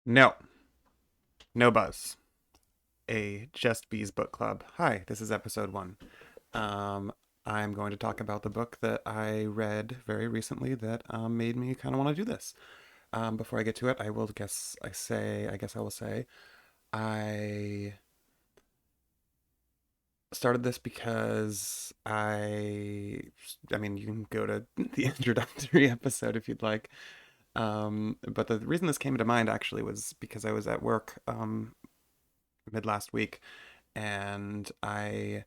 No, no buzz. A Just Bees book club. Hi, this is episode one. Um, I'm going to talk about the book that I read very recently that made me kind of want to do this. Before I get to it, I guess I will say, I started this because I mean, you can go to the introductory episode if you'd like. But the reason this came to mind actually was because I was at work mid last week and I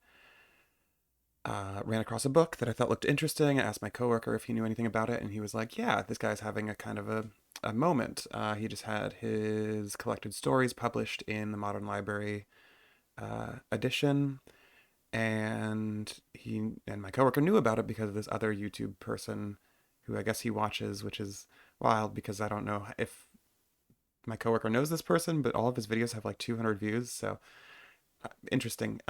ran across a book that I thought looked interesting. I asked my coworker if he knew anything about it, and he was like, "Yeah, this guy's having a kind of a moment. He just had his collected stories published in the Modern Library edition, and he and my coworker knew about it because of this other YouTube person who I guess he watches, which is wild because I don't know if my coworker knows this person, but all of his videos have like 200 views, so interesting.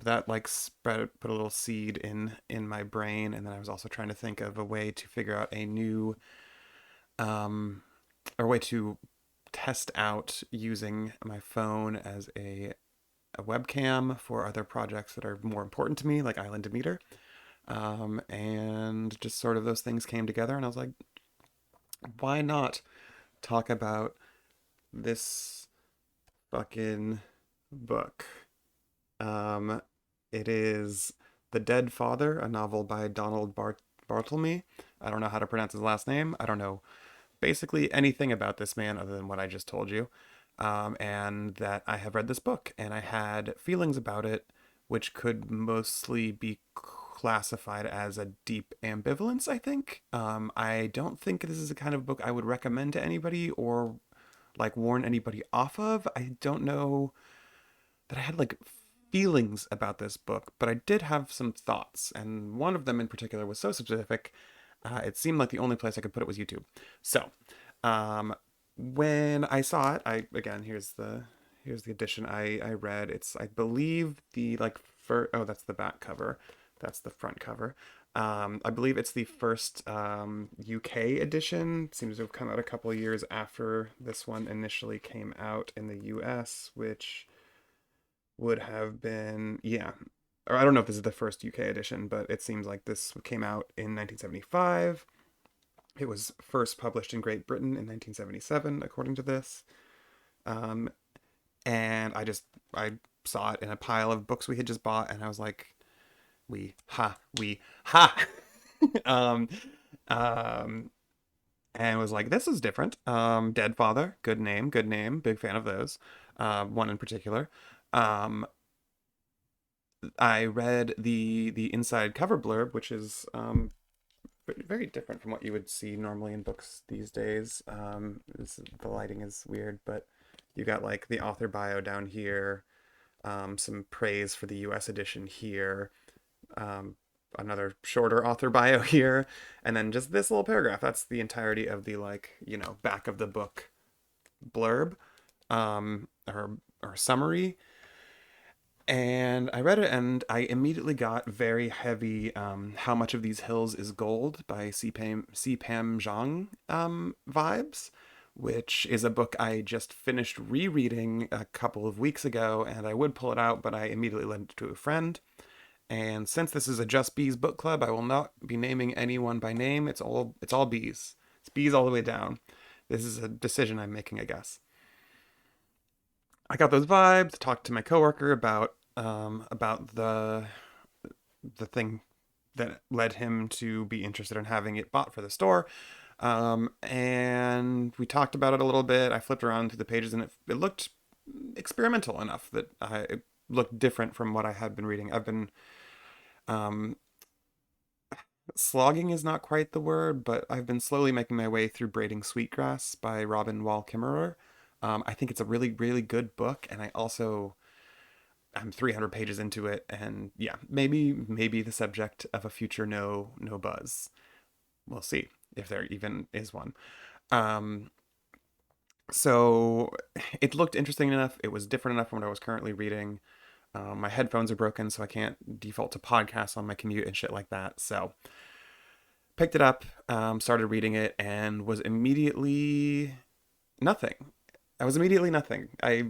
That like put a little seed in my brain, and then I was also trying to think of a way to figure out a new um or way to test out using my phone as a webcam for other projects that are more important to me, like Island Demeter. And just sort of those things came together, and I was like, why not talk about this fucking book? Um, it is The Dead Father, a novel by Donald Barthelme. I don't know how to pronounce his last name. I don't know basically anything about this man other than what I just told you. And that I have read this book and I had feelings about it, which could mostly be classified as a deep ambivalence, I think. I don't think this is the kind of book I would recommend to anybody or like warn anybody off of. I don't know that I had like feelings about this book, but I did have some thoughts, and one of them in particular was so specific, it seemed like the only place I could put it was YouTube. So, um, when I saw it, I again here's the edition I read. It's I believe the like oh, that's the back cover, that's the front cover. I believe it's the first UK edition. It seems to have come out a couple of years after this one initially came out in the US, which would have been, yeah, or I don't know if this is the first UK edition, but it seems like this came out in 1975. It was first published in Great Britain in 1977, according to this. Um, and I saw it in a pile of books we had just bought, and I was like, we ha. um, um, and was like, this is different. Dead Father, good name, big fan of those. One in particular. Um, I read the inside cover blurb, which is very different from what you would see normally in books these days. The lighting is weird, but you got like the author bio down here, some praise for the U.S. edition here, um, another shorter author bio here, and then just this little paragraph. That's the entirety of the like back of the book blurb, or summary. And I read it and I immediately got very heavy How Much of These Hills is Gold by C. Pam Zhang vibes, which is a book I just finished rereading a couple of weeks ago, and I would pull it out, but I immediately lent it to a friend. And since this is a Just Bees book club, I will not be naming anyone by name. It's all bees. It's bees all the way down. This is a decision I'm making, I guess. I got those vibes. Talked to my coworker about the thing that led him to be interested in having it bought for the store. And we talked about it a little bit. I flipped around through the pages, and it looked experimental enough that it looked different from what I had been reading. I've been um, slogging is not quite the word, but I've been slowly making my way through Braiding Sweetgrass by Robin Wall Kimmerer. I think it's a really, really good book, and I'm 300 pages into it, and yeah, maybe the subject of a future no buzz. We'll see if there even is one. Um, so it looked interesting enough. It was different enough from what I was currently reading. My headphones are broken, so I can't default to podcasts on my commute and shit like that. So picked it up, started reading it, and was immediately nothing. I was immediately nothing. I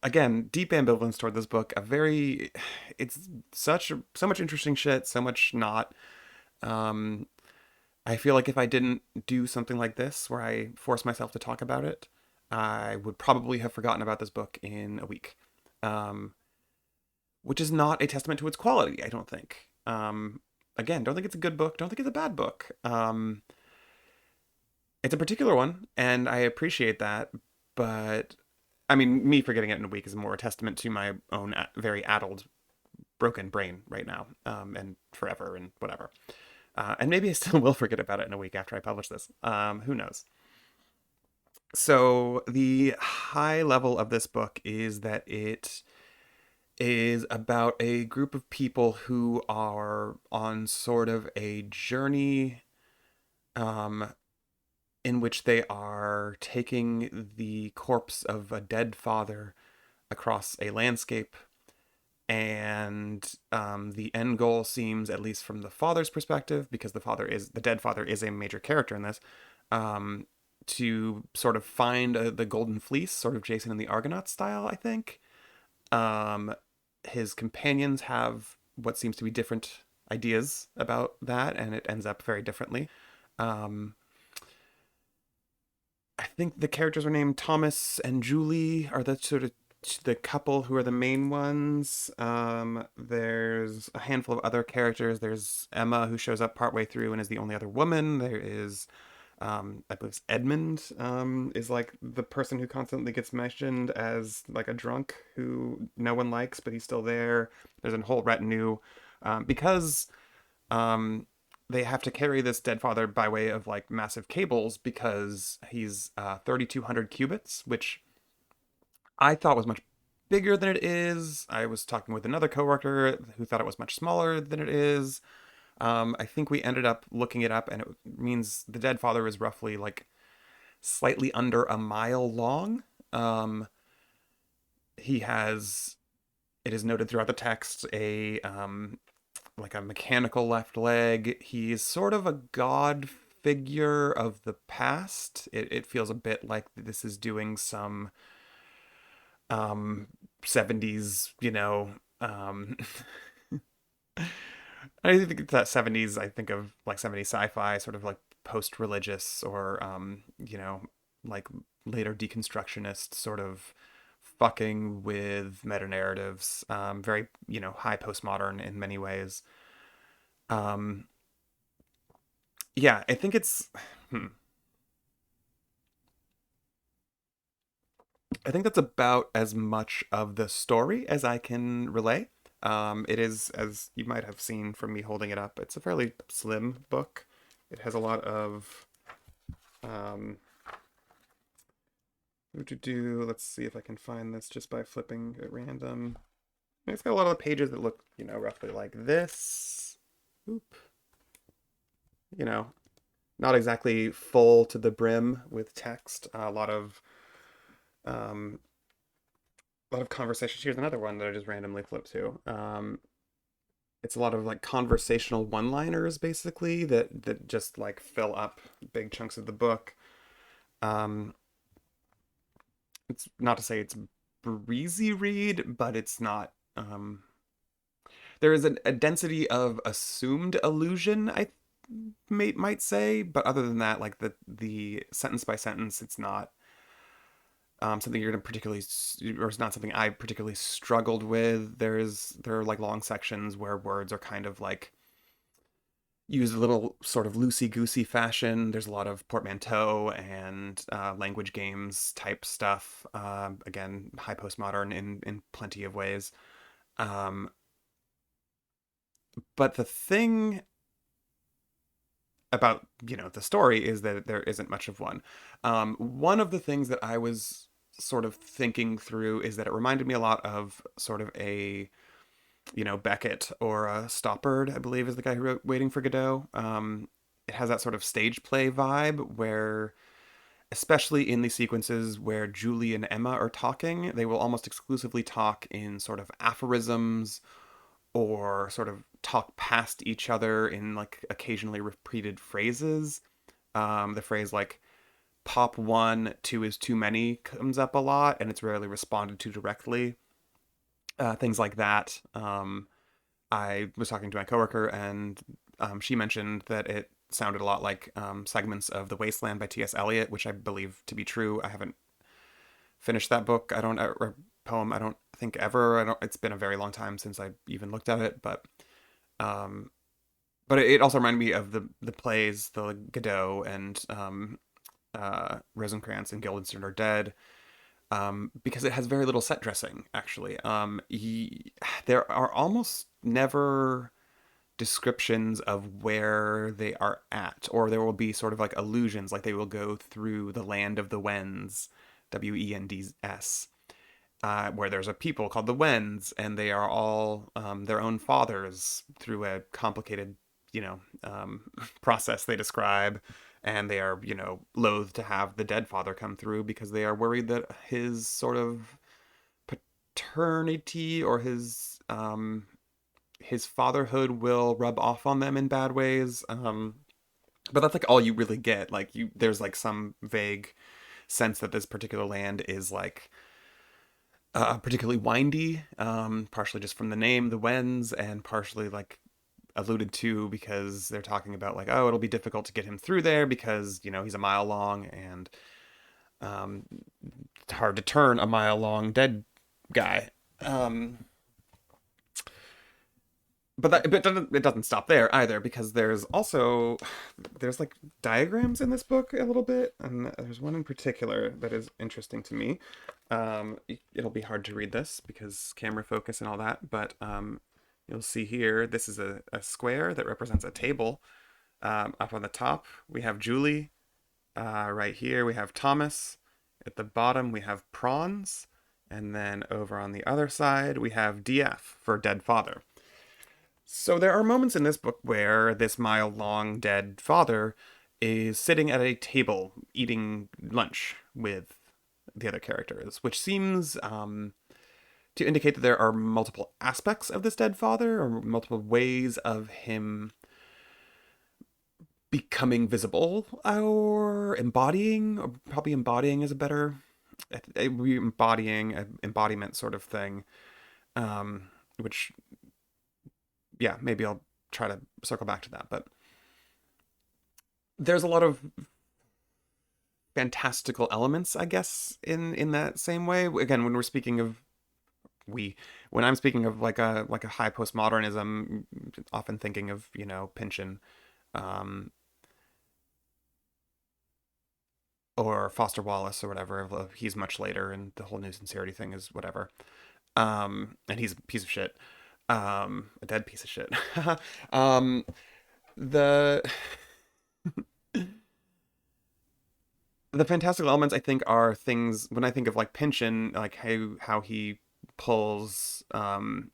again deep ambivalence toward this book. A very, it's so much interesting shit, so much not. Um, I feel like if I didn't do something like this, where I force myself to talk about it, I would probably have forgotten about this book in a week. Um, which is not a testament to its quality, I don't think. Again, don't think it's a good book. Don't think it's a bad book. It's a particular one, and I appreciate that. But I mean, me forgetting it in a week is more a testament to my own very addled, broken brain right now, and forever and whatever. And maybe I still will forget about it in a week after I publish this. Who knows? So the high level of this book is that it is about a group of people who are on sort of a journey, um, in which they are taking the corpse of a dead father across a landscape. And the end goal seems, at least from the father's perspective, because the dead father is a major character in this, um, to sort of find the golden fleece, sort of Jason and the Argonauts style, I think. Um, his companions have what seems to be different ideas about that, and it ends up very differently. Um, I think the characters are named Thomas and Julie are the sort of the couple who are the main ones. There's a handful of other characters. There's Emma, who shows up partway through and is the only other woman. There is, I believe it's Edmund, is like the person who constantly gets mentioned as like a drunk who no one likes, but he's still there. There's a whole retinue, because um, they have to carry this dead father by way of like massive cables because he's 3,200 cubits, which I thought was much bigger than it is. I was talking with another coworker who thought it was much smaller than it is. I think we ended up looking it up, and it means the dead father is roughly like slightly under a mile long. Um, he has, it is noted throughout the text, a like a mechanical left leg. He's sort of a god figure of the past. It feels a bit like this is doing some um 70s, I think it's that 70s, I think of like 70s sci-fi, sort of like post-religious or like later deconstructionist sort of fucking with meta narratives, very, high postmodern in many ways. um yeah, I think it's hmm, I think that's about as much of the story as I can relay. It is, as you might have seen from me holding it up, it's a fairly slim book. It has a lot of um, let's see if I can find this just by flipping at random. It's got a lot of pages that look, roughly like this. Oop. You know, Not exactly full to the brim with text. Um, a lot of conversations. Here's another one that I just randomly flipped to. It's a lot of like conversational one-liners, basically, that just like fill up big chunks of the book. Um, it's not to say it's breezy read, but it's not. There is a density of assumed illusion, I might say, but other than that, like the sentence by sentence, it's not something you're gonna particularly, or it's not something I particularly struggled with. There are like long sections where words are kind of like used a little sort of loosey goosey fashion. There's a lot of portmanteau and language games type stuff. Again, high postmodern in plenty of ways. Um, but the thing about the story is that there isn't much of one. One of the things that I was sort of thinking through is that it reminded me a lot of sort of a Beckett or Stoppard, I believe, is the guy who wrote Waiting for Godot. It has that sort of stage play vibe where, especially in the sequences where Julie and Emma are talking, they will almost exclusively talk in sort of aphorisms or sort of talk past each other in like occasionally repeated phrases. The phrase like pop one, two is too many comes up a lot, and it's rarely responded to directly. Things like that. I was talking to my coworker, and she mentioned that it sounded a lot like segments of The Wasteland by T.S. Eliot, which I believe to be true. I haven't finished that book. I don't or poem. I don't think ever. I don't. It's been a very long time since I even looked at it, um, but it also reminded me of the plays, the Godot and Rosencrantz and Guildenstern are Dead, because it has very little set dressing. Actually, there are almost never descriptions of where they are at, or there will be sort of like allusions, like they will go through the land of the Wends, Wends, where there's a people called the Wends, and they are all their own fathers through a complicated, process they describe, and they are, loath to have the dead father come through because they are worried that his sort of paternity or his fatherhood will rub off on them in bad ways. But that's like all you really get. Like there's like some vague sense that this particular land is like particularly windy, partially just from the name, the Wens, and partially like alluded to because they're talking about like, oh, it'll be difficult to get him through there because he's a mile long, and um, it's hard to turn a mile long dead guy. But it doesn't stop there either, because there's like diagrams in this book a little bit, and there's one in particular that is interesting to me. It'll be hard to read this because camera focus and all that, but you'll see here, this is a square that represents a table. Up on the top we have Julie. Right here we have Thomas. At the bottom we have Prawns, and then over on the other side we have DF for dead father. So there are moments in this book where this mile-long dead father is sitting at a table eating lunch with the other characters, which seems to indicate that there are multiple aspects of this dead father, or multiple ways of him becoming visible, or embodying, or probably embodying is a better embodiment sort of thing, which, yeah, maybe I'll try to circle back to that. But there's a lot of fantastical elements, I guess, in that same way. Again, when I'm speaking of like a high postmodernism, often thinking of Pynchon, or Foster Wallace or whatever. He's much later, and the whole new sincerity thing is whatever. And he's a piece of shit. A dead piece of shit. um, the the fantastical elements, I think, are things when I think of like Pynchon, like how he pulls from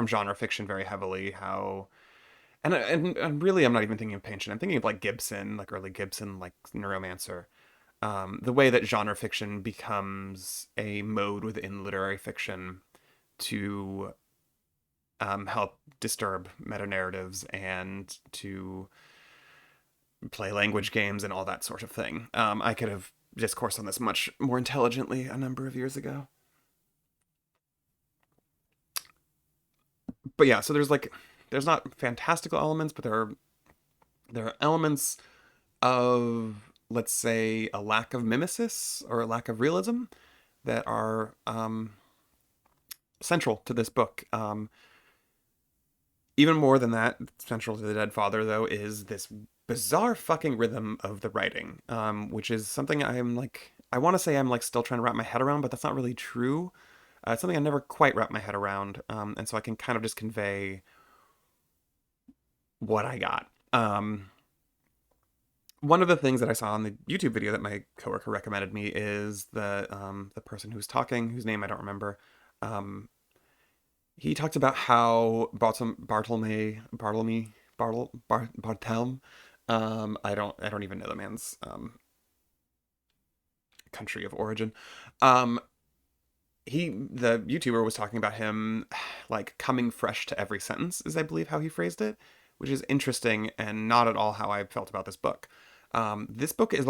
genre fiction very heavily. And really, I'm not even thinking of Pynchon. I'm thinking of like Gibson, like early Gibson, like Neuromancer. The way that genre fiction becomes a mode within literary fiction to help disturb meta narratives and to play language games and all that sort of thing. I could have discoursed on this much more intelligently a number of years ago. But yeah, so there's not fantastical elements, but there are elements of, let's say, a lack of mimesis or a lack of realism that are central to this book. Even more than that, central to the dead father, though, is this bizarre fucking rhythm of the writing, which is something I want to say I'm like still trying to wrap my head around, but that's not really true. It's something I never quite wrapped my head around, and so I can kind of just convey what I got. One of the things that I saw on the YouTube video that my coworker recommended me is the person who's talking, whose name I don't remember. He talked about how Barthelme, I don't even know the man's country of origin. The YouTuber was talking about him like coming fresh to every sentence, is I believe how he phrased it, which is interesting and not at all how I felt about this book. This book is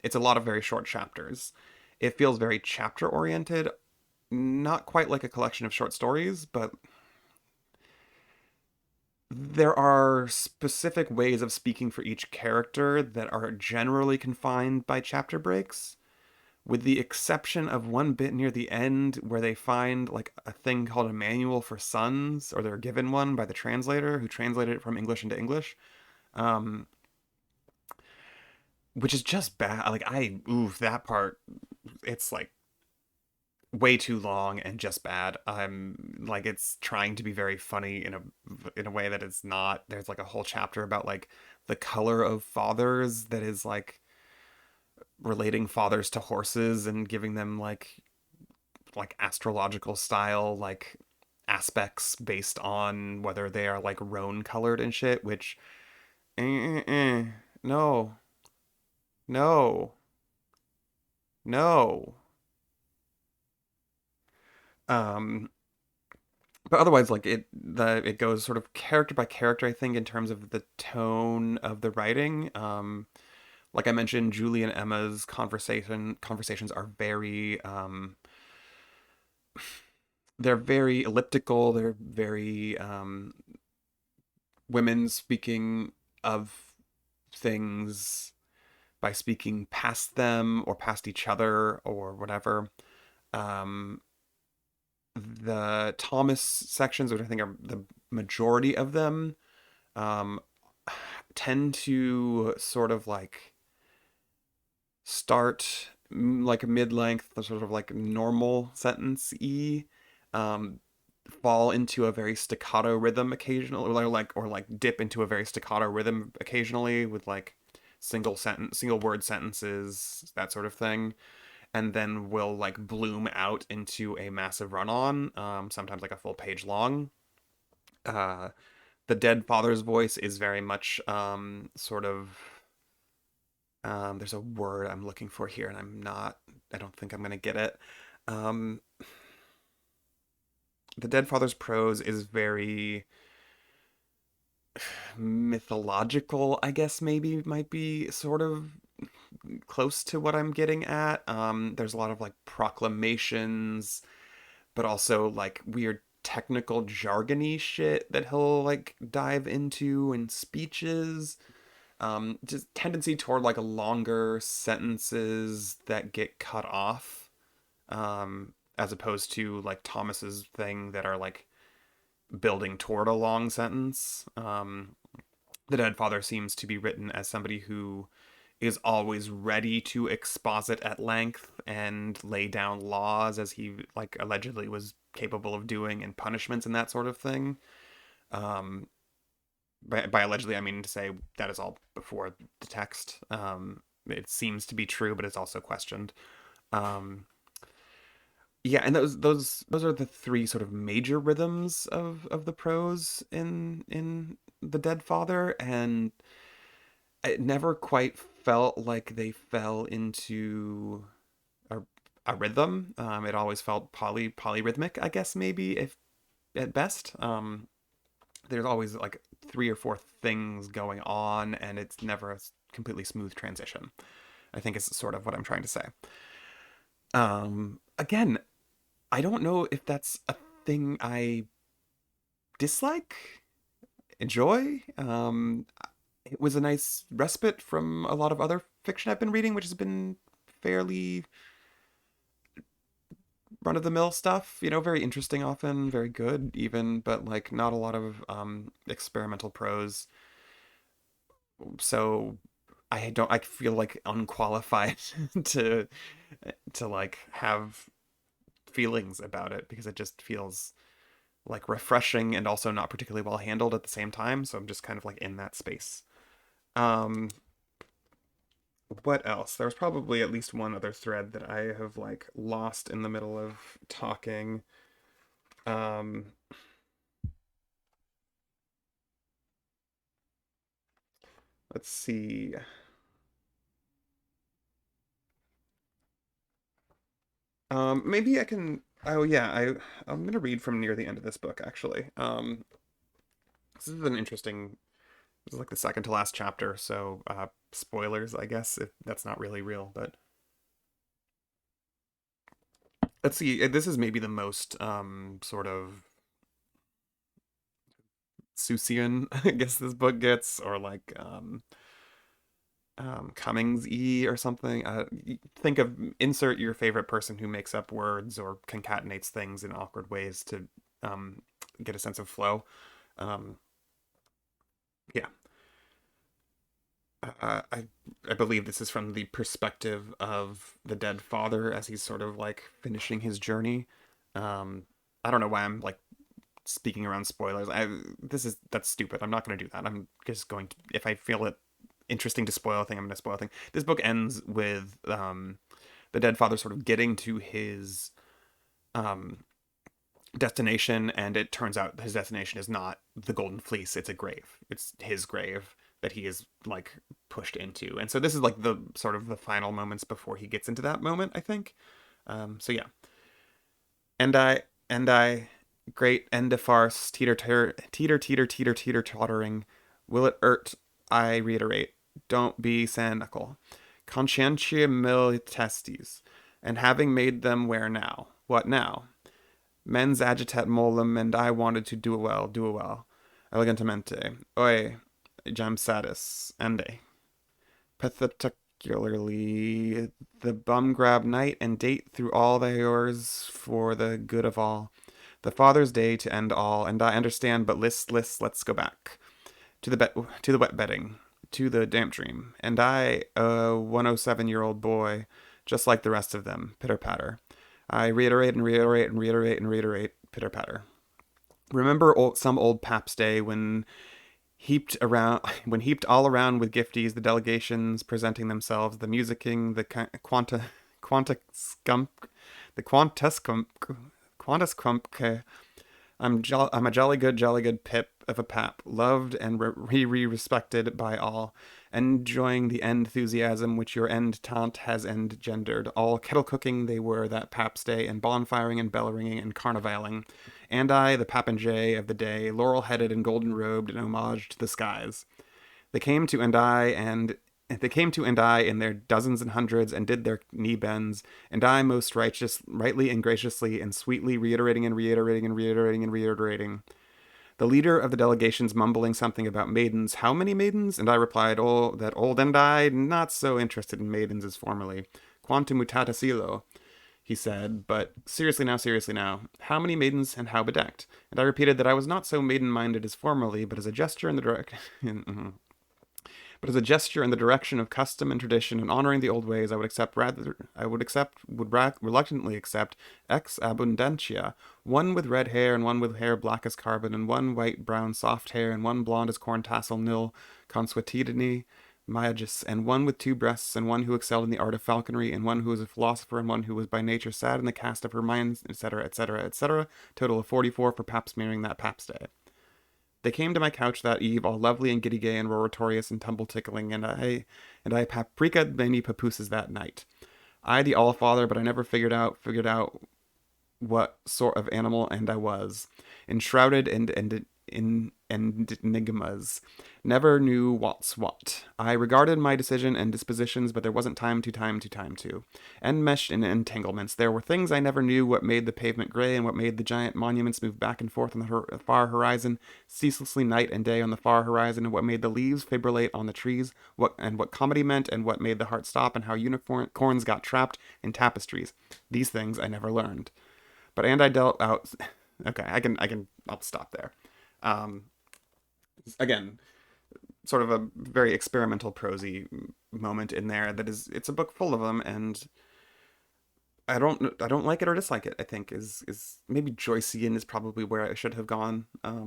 it's a lot of very short chapters. It feels very chapter oriented, not quite like a collection of short stories, but there are specific ways of speaking for each character that are generally confined by chapter breaks, with the exception of one bit near the end where they find like a thing called a manual for sons, or they're given one by the translator who translated it from English into English, um, which is just bad. Like oof, that part, it's like way too long and just bad. I'm like, it's trying to be very funny in a way that it's not. There's like a whole chapter about like the color of fathers that is like relating fathers to horses and giving them like astrological style like aspects based on whether they are like roan colored and shit, which no, no, no. Um, but otherwise, like it goes sort of character by character, I think, in terms of the tone of the writing. Like I mentioned, Julie and Emma's conversations are very they're very elliptical. They're very women speaking of things by speaking past them or past each other or whatever. Um, the Thomas sections, which I think are the majority of them, um, tend to sort of like start like a mid-length, sort of like normal sentence-y, um, fall into a very staccato rhythm occasionally, or like dip into a very staccato rhythm occasionally with like single word sentences, that sort of thing, and then will like bloom out into a massive run-on, sometimes like a full page long. Uh, the dead father's voice is very much sort of there's a word I'm looking for here, and I don't think I'm gonna get it. Um, the dead father's prose is very mythological, I guess, maybe might be sort of close to what I'm getting at. There's a lot of like proclamations, but also like weird technical jargony shit that he'll like dive into in speeches. Just tendency toward like longer sentences that get cut off, as opposed to like Thomas's thing that are like building toward a long sentence. The Dead Father seems to be written as somebody who is always ready to exposit at length and lay down laws, as he like allegedly was capable of doing, and punishments and that sort of thing. Um, by allegedly, I mean to say that is all before the text. It seems to be true, but it's also questioned. Um, yeah, and those are the three sort of major rhythms of the prose in the Dead Father, and it never quite felt like they fell into a, a rhythm. It always felt polyrhythmic, I guess, maybe, if at best. There's always like three or four things going on, and it's never a completely smooth transition, I think is sort of what I'm trying to say. Again, I don't know if that's a thing I dislike, enjoy. It was a nice respite from a lot of other fiction I've been reading, which has been fairly run of the mill stuff, very interesting often, very good even, but like not a lot of experimental prose. So I feel like unqualified to like have feelings about it, because it just feels like refreshing and also not particularly well handled at the same time. So I'm just kind of like in that space. Um, what else? There's probably at least one other thread that I have like lost in the middle of talking. Um, let's see. Maybe I can. Oh yeah, I'm gonna read from near the end of this book actually. This is an interesting. This is like the second to last chapter, so spoilers, I guess, if that's not really real. But let's see. This is maybe the most sort of Seussian, I guess this book gets, or like Cummings-y or something. Think of insert your favorite person who makes up words or concatenates things in awkward ways to um, get a sense of flow. Um, yeah, I believe this is from the perspective of the dead father as he's sort of like finishing his journey. Um, I don't know why I'm like speaking around spoilers. That's stupid. I'm not going to do that. I'm just going to, if I feel it interesting to spoil a thing, I'm going to spoil a thing. This book ends with the dead father sort of getting to his um, destination, and it turns out his destination is not the Golden Fleece. It's a grave. It's his grave that he is like pushed into, and so this is like the sort of the final moments before he gets into that moment, I think. So yeah, and I great end of farce, teeter tottering. Will it ert? I reiterate, don't be cynical. Conscientia militestis, and having made them where now? What now? Mens agitat molem, and I wanted to do a well. Elegantamente. Oe, jam satis, ende. Particularly the bum grab night and date through all the yours for the good of all. The Father's Day to end all, and I understand, but let's go back to to the wet bedding, to the damp dream, and I, a 107-year-old boy, just like the rest of them, pitter patter. I reiterate and reiterate and reiterate and reiterate, pitter patter. Remember some old Pap's Day when heaped all around with gifties, the delegations presenting themselves, the musicking, the quanta scump, the quantus crump. I'm a jolly good pip of a pap, loved and respected by all, enjoying the enthusiasm which your end taunt has engendered. All kettle cooking they were that pap's day, and bonfiring and bell ringing and carnivaling. And I, the papinjay of the day, laurel headed and golden robed in homage to the skies. They came to and I and they came to and I in their dozens and hundreds and did their knee bends, and I most rightly and graciously and sweetly reiterating and reiterating and reiterating and reiterating. The leader of the delegations mumbling something about maidens. How many maidens? And I replied, oh, that old and I, not so interested in maidens as formerly. Quantum mutata silo, he said, but seriously now, how many maidens and how bedecked? And I repeated that I was not so maiden-minded as formerly, but as a gesture in the direction but as a gesture in the direction of custom and tradition and honoring the old ways, reluctantly accept ex abundantia, one with red hair and one with hair black as carbon, and one white brown soft hair and one blonde as corn tassel nil consuetudini magis, and one with two breasts, and one who excelled in the art of falconry, and one who was a philosopher, and one who was by nature sad in the cast of her mind, etc., etc., etc. Total of 44 for pap smearing that pap's day. They came to my couch that eve, all lovely and giddy gay and roratorious and tumble tickling, and I paprika'd many papooses that night. I, the All Father, but I never figured out what sort of animal and I was, enshrouded in enigmas, never knew what's what. I regarded my decision and dispositions, but there wasn't time to. Enmeshed in entanglements, there were things I never knew, what made the pavement gray and what made the giant monuments move back and forth on the far horizon, ceaselessly night and day on the far horizon, and what made the leaves fibrillate on the trees, what comedy meant, and what made the heart stop, and how unicorns got trapped in tapestries. These things I never learned. But and I dealt out. Okay, I'll stop there. Um, Again, sort of a very experimental prosy moment in there that is, it's a book full of them, and I don't like it or dislike it. I think is maybe Joycean is probably where I should have gone. I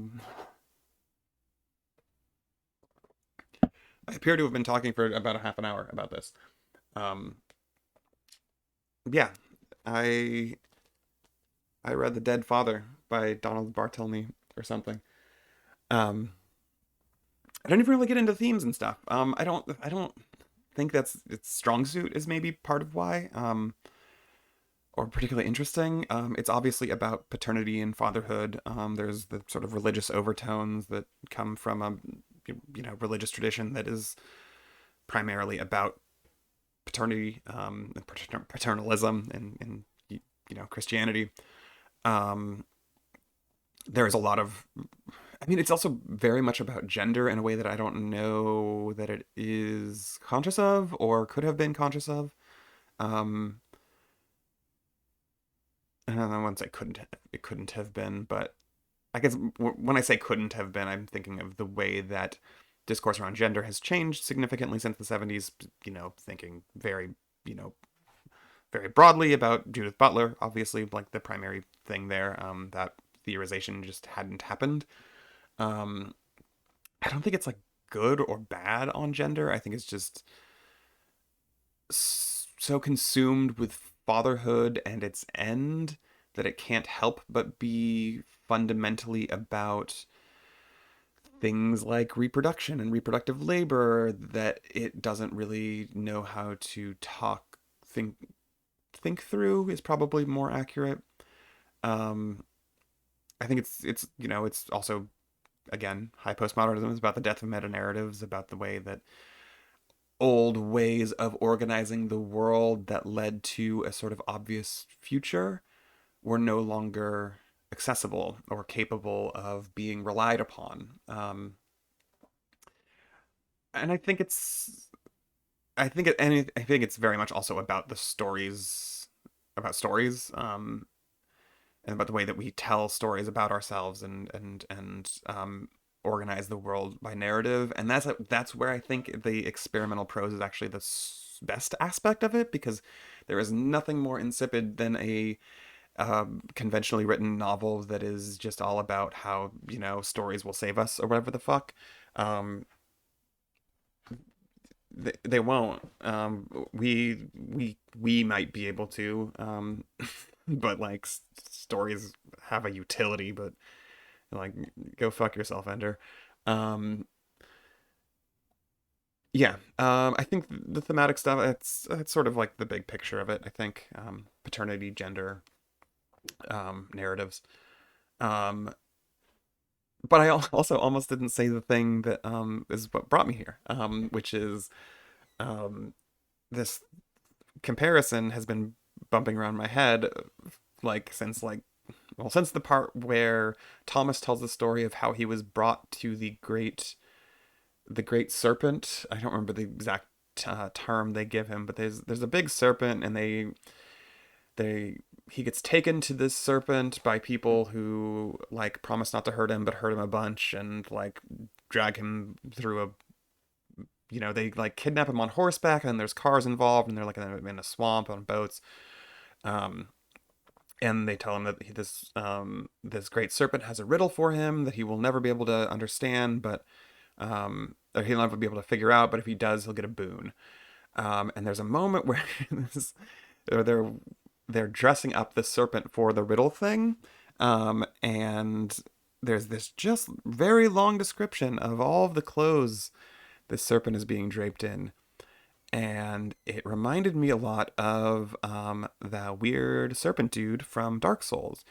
appear to have been talking for about a half an hour about this. Um, yeah, I I read The Dead Father by Donald Barthelme or something. Um, I don't even really get into themes and stuff. I don't think that's its strong suit is maybe part of why. Or particularly interesting. It's obviously about paternity and fatherhood. There's the sort of religious overtones that come from a religious tradition that is primarily about paternity, and paternalism, and Christianity. Um, there's a lot of, I mean, it's also very much about gender in a way that I don't know that it is conscious of or could have been conscious of. Um, I don't know, once it couldn't have been, but I guess when I say couldn't have been, I'm thinking of the way that discourse around gender has changed significantly since the 70s, thinking very, you know, very broadly about Judith Butler, obviously, like the primary thing there, that theorization just hadn't happened. Um, I don't think it's like good or bad on gender. I think it's just so consumed with fatherhood and its end that it can't help but be fundamentally about things like reproduction and reproductive labor that it doesn't really know how to think through is probably more accurate. Um, I think it's also, again, high postmodernism is about the death of meta narratives, about the way that old ways of organizing the world that led to a sort of obvious future were no longer accessible or capable of being relied upon. And I think it's very much also about the stories, about stories, and about the way that we tell stories about ourselves and organize the world by narrative. And that's where I think the experimental prose is actually the best aspect of it, because there is nothing more insipid than a conventionally written novel that is just all about how stories will save us or whatever the fuck. Um, they won't. We might be able to, but like stories have a utility, but like go fuck yourself, Ender. Um, yeah. I think the thematic stuff, it's sort of like the big picture of it. I think paternity, gender, narratives. Um, but I also almost didn't say the thing that is what brought me here, which is um, this comparison has been bumping around my head like since the part where Thomas tells the story of how he was brought to the great serpent. I don't remember the exact term they give him, but there's a big serpent, and they he gets taken to this serpent by people who like promise not to hurt him but hurt him a bunch, and like drag him through a they like kidnap him on horseback, and there's cars involved, and they're like in a swamp on boats. um and they tell him that this great serpent has a riddle for him that he will never be able to understand, but or he'll never be able to figure out, but if he does, he'll get a boon. And there's a moment where they're they're dressing up the serpent for the riddle thing, and there's this just very long description of all of the clothes this serpent is being draped in, and it reminded me a lot of the weird serpent dude from Dark Souls.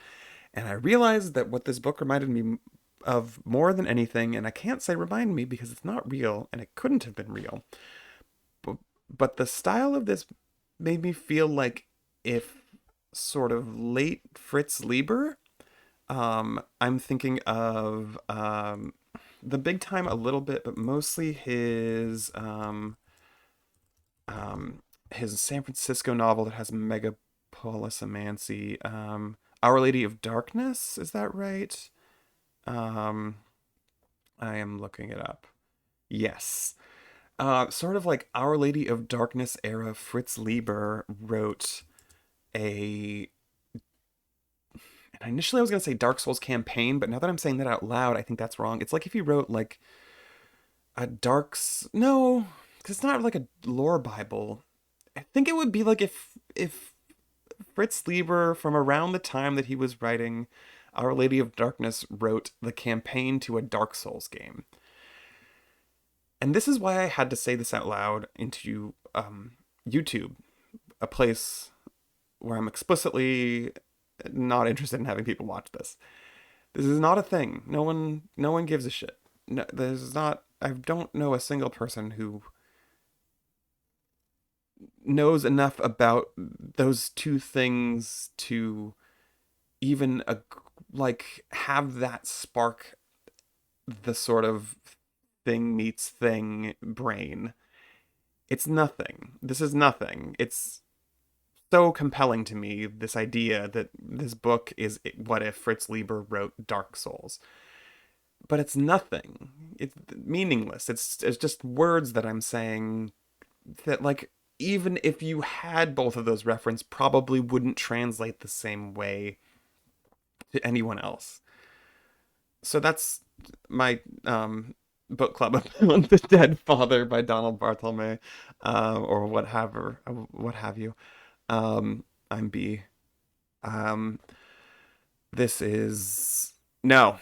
And I realized that what this book reminded me of more than anything, and I can't say remind me because it's not real and it couldn't have been real, but the style of this made me feel like if sort of late Fritz Leiber. I'm thinking of the big time a little bit, but mostly his San Francisco novel that has megapolisomancy. Our Lady of Darkness, is that right? Um, I am looking it up. Yes. Sort of like Our Lady of Darkness era, Fritz Leiber wrote a. And initially I was gonna say Dark Souls campaign, but now that I'm saying that out loud, I think that's wrong. It's like if he wrote like a no, because it's not like a lore Bible. I think it would be like if Fritz Leiber, from around the time that he was writing Our Lady of Darkness, wrote the campaign to a Dark Souls game. And this is why I had to say this out loud into YouTube, a place where I'm explicitly not interested in having people watch this. This is not a thing. No one gives a shit. No, there's not. I don't know a single person who knows enough about those two things to even like have that spark the sort of thing meets thing brain. It's nothing. This is nothing. It's so compelling to me, this idea that this book is what if Fritz Leiber wrote Dark Souls. But it's nothing. It's meaningless. It's just words that I'm saying that, like, even if you had both of those references, probably wouldn't translate the same way to anyone else. So that's my book club about The Dead Father by Donald Barthelme, or what have you. I'm B. Um, this is no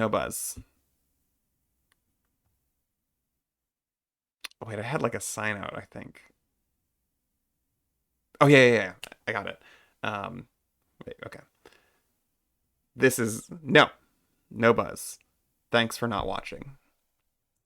buzz. Oh, wait, I had like a sign out, I think. Oh yeah. I got it. Um, wait, okay. This is no buzz. Thanks for not watching.